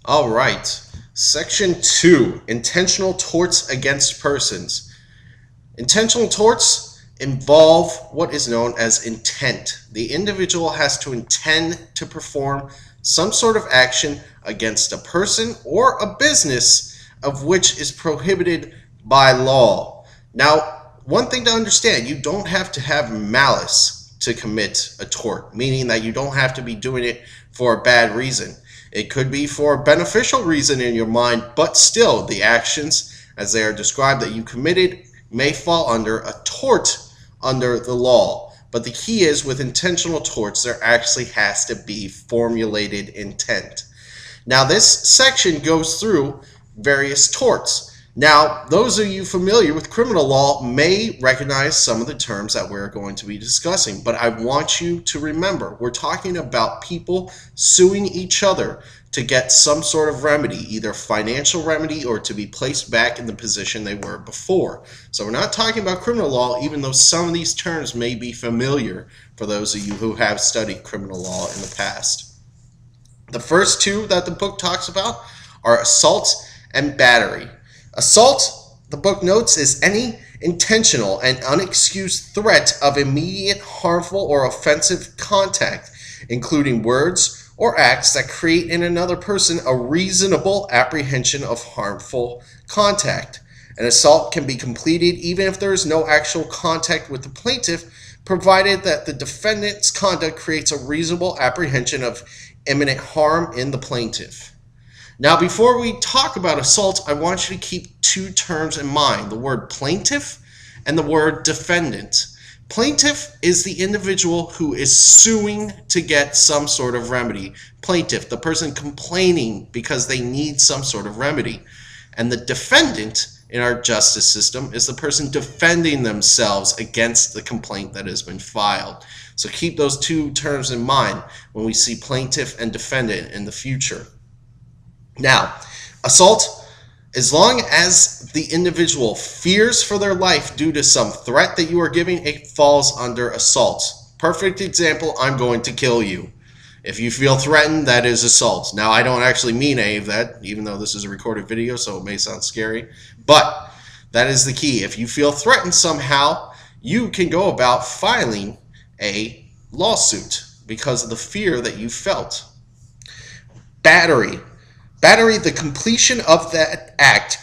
All right. Section 2, intentional torts against persons. Intentional torts involve what is known as intent. The individual has to intend to perform some sort of action against a person or a business of which is prohibited by law. Now, one thing to understand, you don't have to have malice to commit a tort, meaning that you don't have to be doing it for a bad reason. It could be for a beneficial reason in your mind, but still, the actions as they are described that you committed may fall under a tort under the law. But the key is with intentional torts, there actually has to be formulated intent. Now, this section goes through various torts. Now, those of you familiar with criminal law may recognize some of the terms that we're going to be discussing, but I want you to remember we're talking about people suing each other to get some sort of remedy, either financial remedy or to be placed back in the position they were before. So we're not talking about criminal law, even though some of these terms may be familiar for those of you who have studied criminal law in the past. The first two that the book talks about are assault and battery. Assault, the book notes, is any intentional and unexcused threat of immediate harmful or offensive contact, including words or acts that create in another person a reasonable apprehension of harmful contact. An assault can be completed even if there is no actual contact with the plaintiff, provided that the defendant's conduct creates a reasonable apprehension of imminent harm in the plaintiff. Now, before we talk about assault, I want you to keep two terms in mind, the word plaintiff and the word defendant. Plaintiff is the individual who is suing to get some sort of remedy. Plaintiff, the person complaining because they need some sort of remedy. And the defendant in our justice system is the person defending themselves against the complaint that has been filed. So keep those two terms in mind when we see plaintiff and defendant in the future. Now, assault, as long as the individual fears for their life due to some threat that you are giving, it falls under assault. Perfect example, I'm going to kill you. If you feel threatened, that is assault. Now, I don't actually mean any of that, even though this is a recorded video, so it may sound scary. But that is the key. If you feel threatened somehow, you can go about filing a lawsuit because of the fear that you felt. Battery. Battery, the completion of that act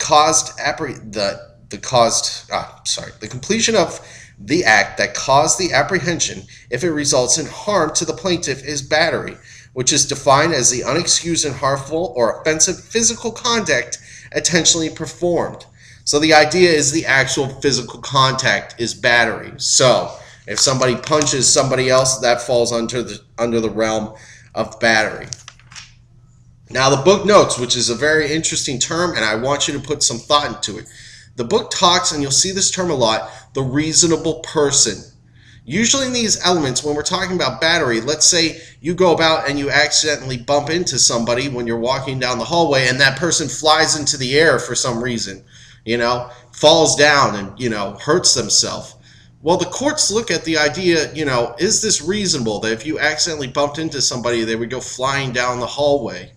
the completion of the act that caused the apprehension, if it results in harm to the plaintiff, is battery, which is defined as the unexcused and harmful or offensive physical contact intentionally performed. So the idea is the actual physical contact is battery. So if somebody punches somebody else, that falls under the realm of battery. Now, the book notes, which is a very interesting term, and I want you to put some thought into it. The book talks, and you'll see this term a lot, the reasonable person. Usually in these elements, when we're talking about battery, let's say you go about and you accidentally bump into somebody when you're walking down the hallway, and that person flies into the air for some reason, falls down and, hurts themselves. Well, the courts look at the idea, is this reasonable that if you accidentally bumped into somebody, they would go flying down the hallway?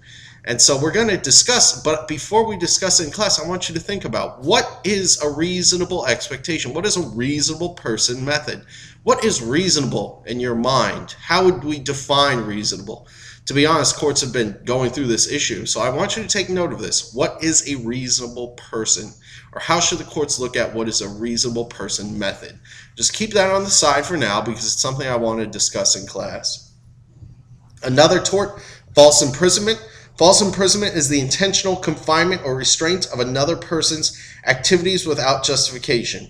And so we're going to discuss, but before we discuss it in class, I want you to think about what is a reasonable expectation? What is a reasonable person method? What is reasonable in your mind? How would we define reasonable? To be honest, courts have been going through this issue, so I want you to take note of this. What is a reasonable person? Or how should the courts look at what is a reasonable person method? Just keep that on the side for now because it's something I want to discuss in class. Another tort, false imprisonment. False imprisonment is the intentional confinement or restraint of another person's activities without justification.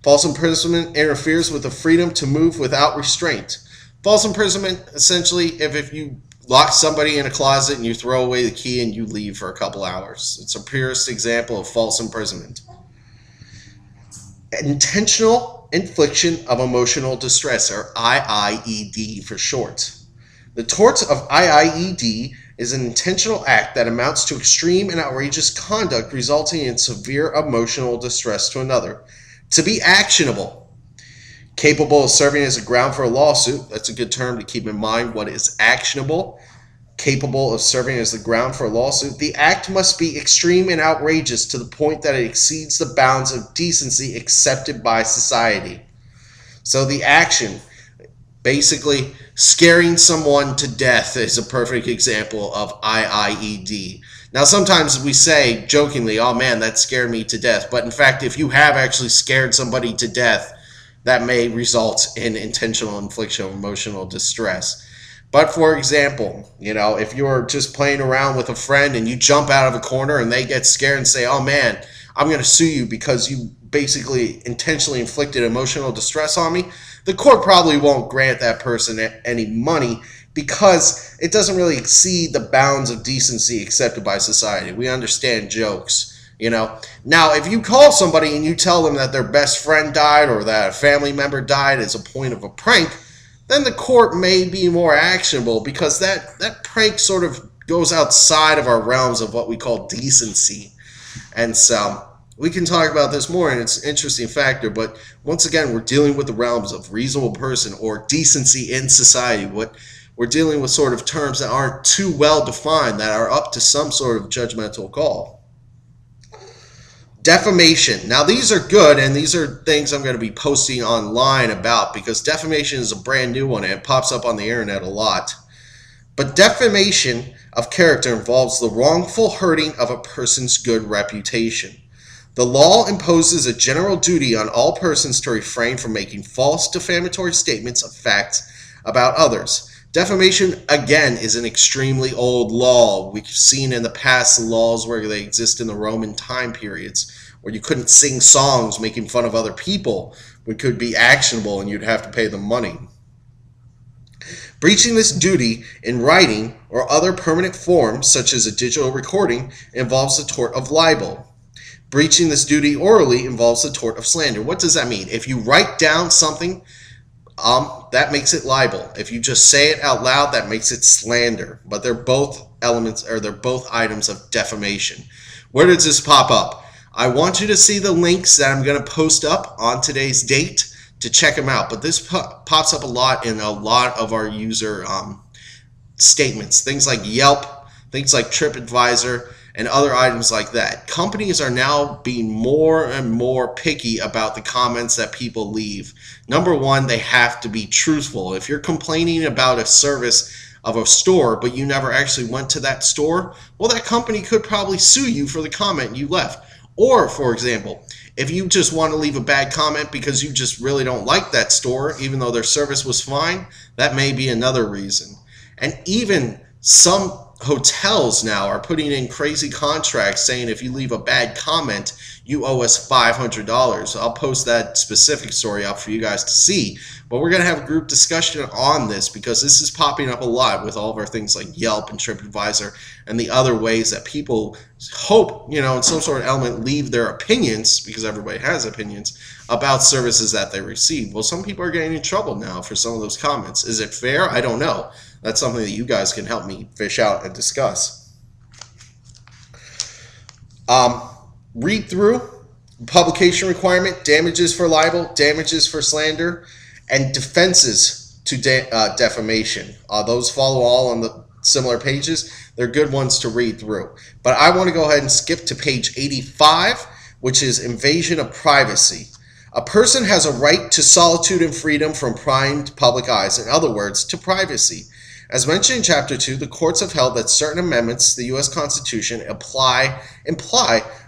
False imprisonment interferes with the freedom to move without restraint. False imprisonment, essentially, if you lock somebody in a closet and you throw away the key and you leave for a couple hours. It's a purest example of false imprisonment. Intentional infliction of emotional distress, or IIED for short. The tort of IIED is an intentional act that amounts to extreme and outrageous conduct resulting in severe emotional distress to another. To be actionable. Capable of serving as a ground for a lawsuit. That's a good term to keep in mind. What is actionable? capable of serving as the ground for a lawsuit, the act must be extreme and outrageous to the point that it exceeds the bounds of decency accepted by society. So the action, basically scaring someone to death, is a perfect example of IIED. Now, sometimes we say jokingly, oh man, that scared me to death. But in fact, if you have actually scared somebody to death, that may result in intentional infliction of emotional distress. But for example, if you're just playing around with a friend and you jump out of a corner and they get scared and say, oh man, I'm going to sue you because you basically intentionally inflicted emotional distress on me, the court probably won't grant that person any money because it doesn't really exceed the bounds of decency accepted by society. We understand jokes. Now, if you call somebody and you tell them that their best friend died or that a family member died as a point of a prank, then the court may be more actionable because that prank sort of goes outside of our realms of what we call decency. And so we can talk about this more, and it's an interesting factor. But once again, we're dealing with the realms of reasonable person or decency in society. We're dealing with sort of terms that aren't too well defined, that are up to some sort of judgmental call. Defamation. Now, these are good, and these are things I'm going to be posting online about because defamation is a brand new one and it pops up on the internet a lot. But defamation of character involves the wrongful hurting of a person's good reputation. The law imposes a general duty on all persons to refrain from making false defamatory statements of facts about others. Defamation, again, is an extremely old law. We've seen in the past laws where they exist in the Roman time periods, where you couldn't sing songs making fun of other people, which could be actionable and you'd have to pay them money. Breaching this duty in writing or other permanent form, such as a digital recording, involves the tort of libel. Breaching this duty orally involves the tort of slander. What does that mean? If you write down something, that makes it libel. If you just say it out loud, that makes it slander. But they're both they're both items of defamation. Where does this pop up? I want you to see the links that I'm going to post up on today's date to check them out. But this pops up a lot in a lot of our user statements. Things like Yelp, things like TripAdvisor, and other items like that. Companies are now being more and more picky about the comments that people leave. Number one, they have to be truthful. If you're complaining about a service of a store, but you never actually went to that store, well, that company could probably sue you for the comment you left. Or, for example, if you just want to leave a bad comment because you just really don't like that store, even though their service was fine, that may be another reason. And even some hotels now are putting in crazy contracts saying if you leave a bad comment, you owe us $500. I'll post that specific story up for you guys to see. But we're going to have a group discussion on this because this is popping up a lot with all of our things like Yelp and TripAdvisor and the other ways that people hope, in some sort of element, leave their opinions, because everybody has opinions, about services that they receive. Well, some people are getting in trouble now for some of those comments. Is it fair? I don't know. That's something that you guys can help me fish out and discuss. Read through, publication requirement, damages for libel, damages for slander, and defenses to defamation. Those follow all on the similar pages. They're good ones to read through. But I want to go ahead and skip to page 85, which is invasion of privacy. A person has a right to solitude and freedom from prying public eyes. In other words, to privacy. As mentioned in Chapter 2, the courts have held that certain amendments to the U.S. Constitution imply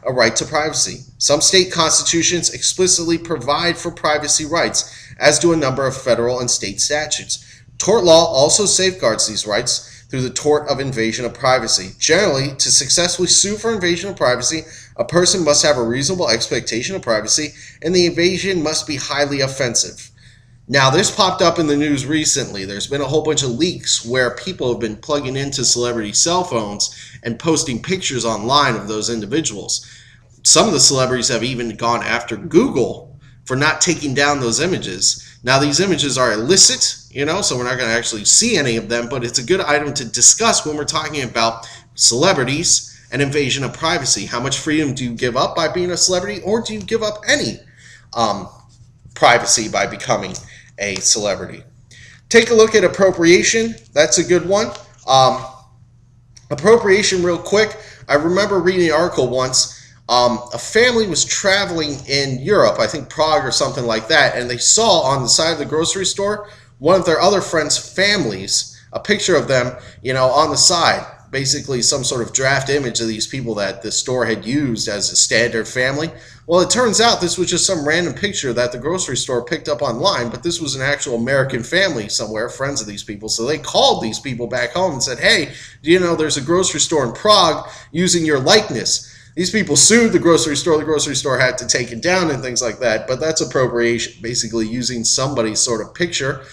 a right to privacy. Some state constitutions explicitly provide for privacy rights, as do a number of federal and state statutes. Tort law also safeguards these rights through the tort of invasion of privacy. Generally, to successfully sue for invasion of privacy, a person must have a reasonable expectation of privacy, and the invasion must be highly offensive. Now, this popped up in the news recently. There's been a whole bunch of leaks where people have been plugging into celebrity cell phones and posting pictures online of those individuals. Some of the celebrities have even gone after Google for not taking down those images. Now, these images are illicit, so we're not going to actually see any of them, but it's a good item to discuss when we're talking about celebrities and invasion of privacy. How much freedom do you give up by being a celebrity, or do you give up any privacy by becoming a celebrity? Take a look at appropriation. That's a good one. Appropriation, real quick. I remember reading an article once. A family was traveling in Europe, I think Prague or something like that, and they saw on the side of the grocery store one of their other friends' families, a picture of them, on the side. Basically, some sort of draft image of these people that the store had used as a standard family. Well, it turns out this was just some random picture that the grocery store picked up online, but this was an actual American family somewhere, friends of these people. So they called these people back home and said, hey, do you know there's a grocery store in Prague using your likeness? These people sued the grocery store. The grocery store had to take it down and things like that. But that's appropriation, basically using somebody's sort of picture,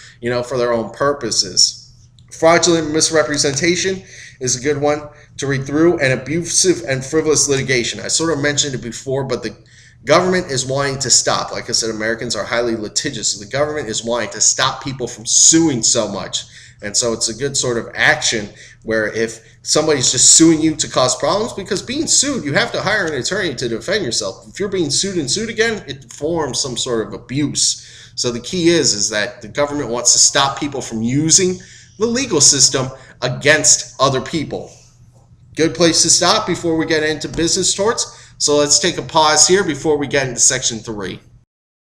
for their own purposes. Fraudulent misrepresentation is a good one to read through, and abusive and frivolous litigation. I sort of mentioned it before, but the government is wanting to stop. Like I said, Americans are highly litigious. So the government is wanting to stop people from suing so much. And so it's a good sort of action where if somebody's just suing you to cause problems, because being sued, you have to hire an attorney to defend yourself. If you're being sued and sued again, it forms some sort of abuse. So the key is that the government wants to stop people from using the legal system against other people. Good place to stop before we get into business torts. So let's take a pause here before we get into section 3.